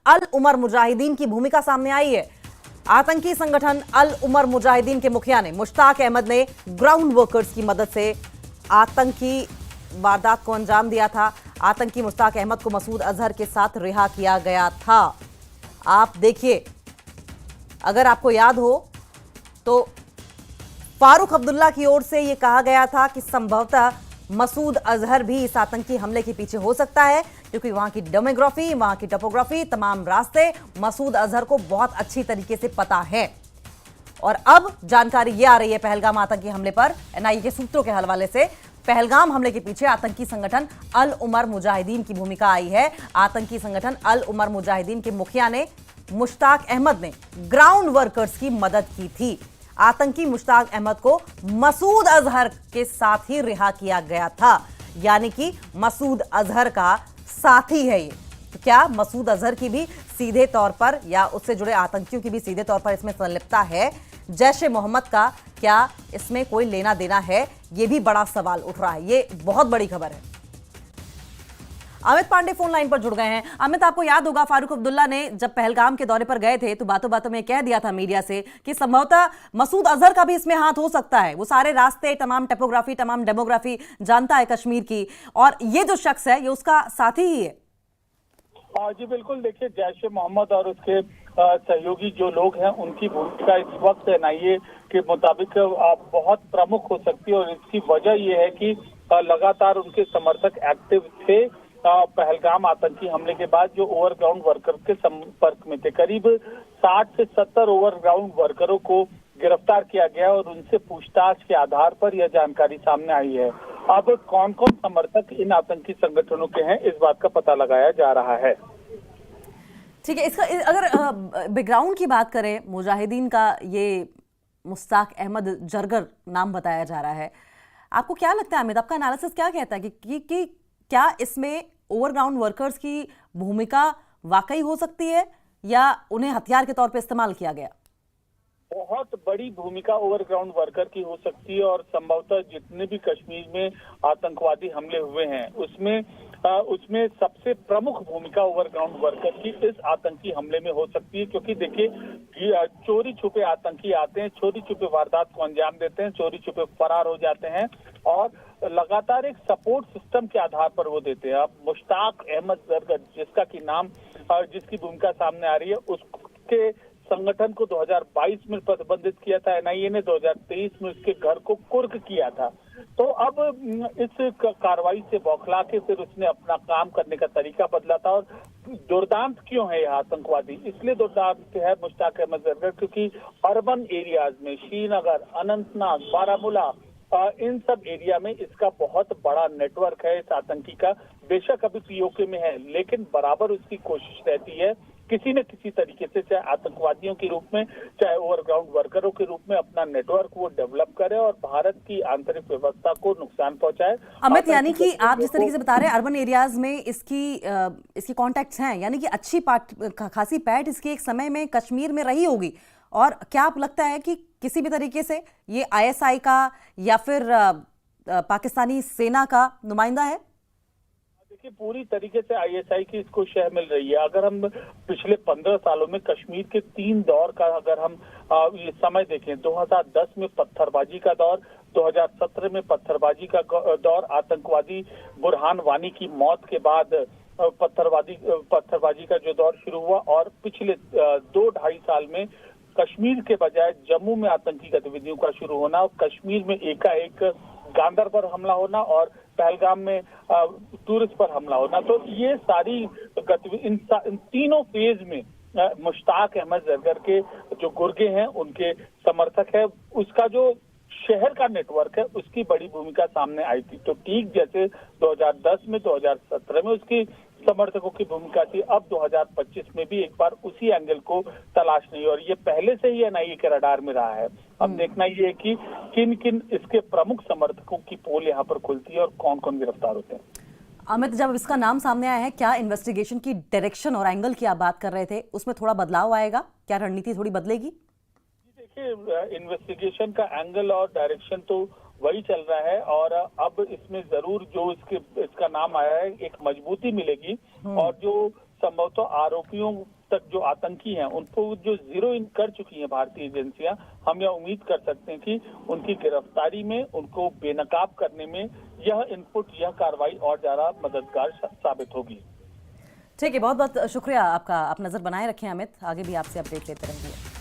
अल उमर मुजाहिदीन की भूमिका सामने आई है। आतंकी संगठन अल उमर मुजाहिदीन के मुखिया ने मुश्ताक अहमद ने ग्राउंड वर्कर्स की मदद से आतंकी वारदात को अंजाम दिया था। आतंकी मुश्ताक अहमद को मसूद अजहर के साथ रिहा किया गया था। आप देखिए, अगर आपको याद हो तो फारूक अब्दुल्ला की ओर से यह कहा गया था कि संभवतः मसूद अजहर भी इस आतंकी हमले के पीछे हो सकता है, क्योंकि वहां की डेमोग्राफी, वहां की टोपोग्राफी, तमाम रास्ते मसूद अजहर को बहुत अच्छी तरीके से पता है। और अब जानकारी यह आ रही है पहलगाम आतंकी हमले पर एनआईए के सूत्रों के हवाले से, पहलगाम हमले के पीछे आतंकी संगठन अल उमर मुजाहिदीन की भूमिका आई है। आतंकी संगठन अल उमर मुजाहिदीन के मुखिया ने मुश्ताक अहमद ने ग्राउंड वर्कर्स की मदद की थी। आतंकी मुश्ताक अहमद को मसूद अजहर के साथ ही रिहा किया गया था, यानी कि मसूद अजहर का साथी है ये। तो क्या मसूद अजहर की भी सीधे तौर पर या उससे जुड़े आतंकियों की भी सीधे तौर पर इसमें संलिप्तता है? जैश ए मोहम्मद का क्या इसमें कोई लेना देना है? यह भी बड़ा सवाल उठ रहा है। ये बहुत बड़ी खबर है। अमित पांडे फोन लाइन पर जुड़ गए हैं। अमित, आपको याद होगा फारूक अब्दुल्ला ने जब पहलगाम के दौरे पर गए थे तो बातों बातों में कह दिया था मीडिया से कि संभवतः मसूद अजहर का भी इसमें हाथ हो सकता है। वो सारे रास्ते, तमाम टोपोग्राफी, तमाम डेमोग्राफी जानता है कश्मीर की, और ये जो शख्स है ये उसका साथी ही है। जी बिल्कुल, देखिए जैश ए मोहम्मद और उसके सहयोगी जो लोग हैं उनकी भूमिका इस वक्त एनआईए के मुताबिक बहुत प्रमुख हो सकती है, और इसकी वजह यह है कि लगातार उनके समर्थक एक्टिव थे पहलगाम आतंकी हमले के बाद, जो ओवरग्राउंड वर्कर के संपर्क में थे। करीब 60 से 70 ओवरग्राउंड वर्करों को गिरफ्तार किया गया और उनसे पूछताछ के आधार पर यह जानकारी सामने आई है। अब कौन कौन समर्थक इन आतंकी संगठनों के हैं, इस बात का पता लगाया जा रहा है। ठीक है, इसका अगर बैकग्राउंड की बात करें, मुजाहिदीन का ये मुश्ताक अहमद जरगर नाम बताया जा रहा है। आपको क्या लगता है अमित, आपका एनालिसिस क्या कहता है कि क्या इसमें ओवरग्राउंड वर्कर्स की भूमिका वाकई हो सकती है या उन्हें हथियार के तौर पर इस्तेमाल किया गया? बहुत बड़ी भूमिका ओवरग्राउंड वर्कर की हो सकती है, और संभवतः जितने भी कश्मीर में आतंकवादी हमले हुए हैं उसमें सबसे प्रमुख भूमिका ओवरग्राउंड वर्कर की इस आतंकी हमले में हो सकती है। क्योंकि देखिए, चोरी छुपे आतंकी आते हैं, चोरी छुपे वारदात को अंजाम देते हैं, चोरी छुपे फरार हो जाते हैं, और लगातार एक सपोर्ट सिस्टम के आधार पर वो देते हैं। अब मुश्ताक अहमद जरगर जिसकी भूमिका सामने आ रही है, उसके संगठन को 2022 में प्रतिबंधित किया था एनआईए ने, 2023 में उसके घर को कुर्क किया था। तो अब इस कार्रवाई से बौखला के फिर उसने अपना काम करने का तरीका बदला था। और दुर्दांत क्यों है यह आतंकवादी? इसलिए दुर्दांत है मुश्ताक अहमद जरगर क्योंकि अर्बन एरियाज में, श्रीनगर, अनंतनाग, बारामूला, इन सब एरिया में इसका बहुत बड़ा नेटवर्क है इस आतंकी का। बेशक अभी पीओके में है, लेकिन बराबर उसकी कोशिश रहती है किसी न किसी तरीके से, चाहे आतंकवादियों के रूप में, चाहे ओवरग्राउंड वर्करों के रूप में, अपना नेटवर्क वो डेवलप करे और भारत की आंतरिक व्यवस्था को नुकसान पहुंचाए। अमित, यानी कि आप जिस तरीके से बता रहे हैं अर्बन एरियाज में इसकी कॉन्टैक्ट्स हैं, यानी कि अच्छी खासी पैठ इसकी एक समय में कश्मीर में रही होगी। और क्या आप लगता है कि किसी भी तरीके से ये आईएसआई का या फिर पाकिस्तानी सेना का नुमाइंदा है? देखिए, पूरी तरीके से आईएसआई की इसको शह मिल रही है। अगर हम पिछले 15 सालों में कश्मीर के 3 दौर का अगर हम ये समय देखें, 2010 में पत्थरबाजी का दौर, 2017 में पत्थरबाजी का दौर, आतंकवादी बुरहान वानी की मौत के बाद पत्थरबाजी का जो दौर शुरू हुआ, और पिछले 2-2.5 साल में कश्मीर के बजाय जम्मू में आतंकी गतिविधियों का शुरू होना, और कश्मीर में एकाएक गांदर पर हमला होना और पहलगाम में टूरिस्ट पर हमला होना। तो ये सारी गतिविधि इन तीनों फेज में मुश्ताक अहमद जरगर के जो गुर्गे हैं, उनके समर्थक है, उसका जो शहर का नेटवर्क है, उसकी बड़ी भूमिका सामने आई थी। तो ठीक जैसे 2010 में, 2017 में उसकी समर्थकों की भूमिका थी, अब 2025 में भी एक बार उसी एंगल को तलाश नहीं, और ये पहले से ही एनआईए के रडार में रहा है। अब देखना ये है कि किन किन इसके प्रमुख समर्थकों की पोल यहाँ पर खुलती है और कौन कौन गिरफ्तार होते हैं। अमित, जब इसका नाम सामने आया है, क्या इन्वेस्टिगेशन की डायरेक्शन और एंगल की आप बात कर रहे थे, उसमें थोड़ा बदलाव आएगा? क्या रणनीति थोड़ी बदलेगी? देखिए, इन्वेस्टिगेशन का एंगल और डायरेक्शन तो वही चल रहा है, और अब इसमें जरूर जो इसका नाम आया है, एक मजबूती मिलेगी, और जो संभवतः आरोपियों तक जो आतंकी हैं उनको जो जीरो इन कर चुकी हैं भारतीय एजेंसियां, हम यह उम्मीद कर सकते हैं कि उनकी गिरफ्तारी में, उनको बेनकाब करने में यह इनपुट, यह कार्रवाई और ज्यादा मददगार साबित होगी। ठीक है, बहुत बहुत शुक्रिया आपका। आप नजर बनाए रखें अमित, आगे भी आपसे अपडेट लेते रहेंगे।